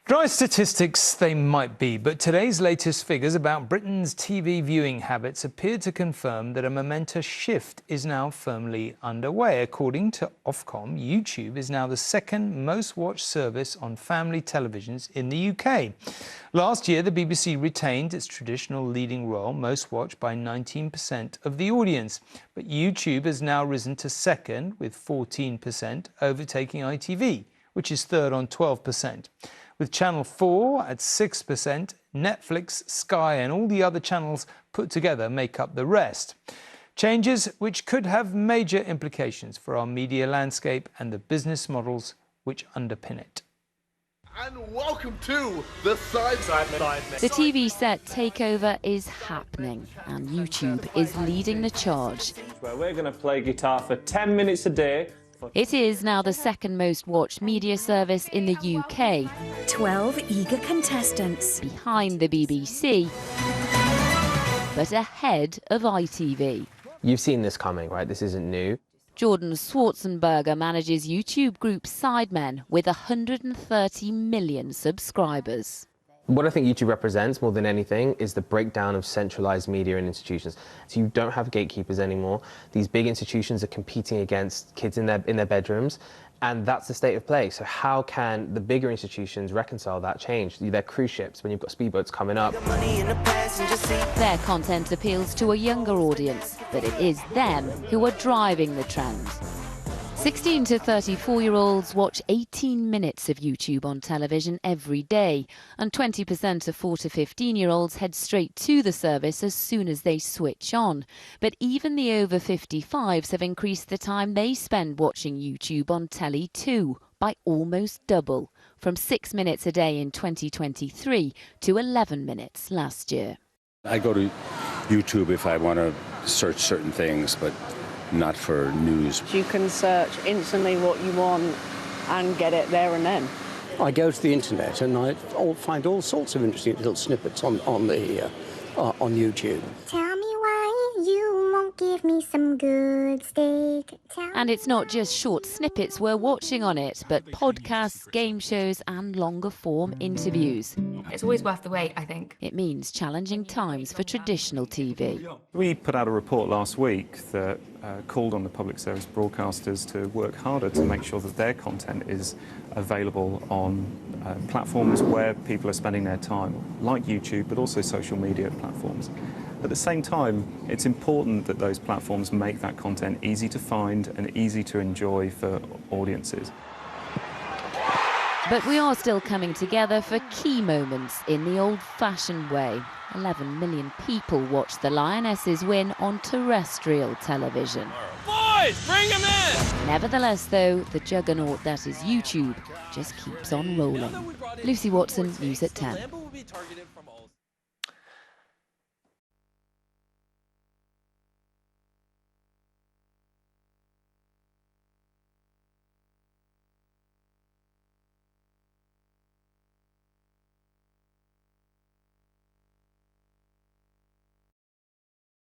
Dry statistics they might be, but today's latest figures about Britain's TV viewing habits appear to confirm that a momentous shift is now firmly underway. According to Ofcom, YouTube is now the second most watched service on family televisions in the UK. Last year, the BBC retained its traditional leading role, most watched by 19% of the audience. But YouTube has now risen to second with 14%, overtaking ITV, which is third on 12%. With Channel 4 at 6%, Netflix, Sky and all the other channels put together make up the rest. Changes which could have major implications for our media landscape and the business models which underpin it. And welcome to the Sidemen. The TV set takeover is happening and YouTube is leading the charge. Where we're going to play guitar for 10 minutes a day. It is now the second most watched media service in the UK. 12 eager contestants. Behind the BBC, but ahead of ITV. You've seen this coming, right? This isn't new. Jordan Schwarzenberger manages YouTube group Sidemen with 130 million subscribers. What I think YouTube represents more than anything is the breakdown of centralised media and institutions. So you don't have gatekeepers anymore. These big institutions are competing against kids in their bedrooms, and that's the state of play. So how can the bigger institutions reconcile that change? They're cruise ships when you've got speedboats coming up. Their content appeals to a younger audience, but it is them who are driving the trend. 16 to 34-year-olds watch 18 minutes of YouTube on television every day, and 20% of 4 to 15-year-olds head straight to the service as soon as they switch on. But even the over 55s have increased the time they spend watching YouTube on telly too, by almost double, from 6 minutes a day in 2023 to 11 minutes last year. I go to YouTube if I want to search certain things, but not for news. You can search instantly what you want and get it there and then. I go to the internet and I find all sorts of interesting little snippets on YouTube. Tell me why you won't give me some good steak. And it's not just short snippets we're watching on it, but podcasts, game shows and longer form interviews. It's always worth the wait, I think. It means challenging times for traditional TV. We put out a report last week that called on the public service broadcasters to work harder to make sure that their content is available on platforms where people are spending their time, like YouTube, but also social media platforms. At the same time, it's important that those platforms make that content easy to find and easy to enjoy for audiences. But we are still coming together for key moments in the old-fashioned way. 11 million people watched the Lionesses win on terrestrial television. Boys, bring them in! Nevertheless, though, the juggernaut that is YouTube just keeps on rolling. Lucy Watson, News at 10.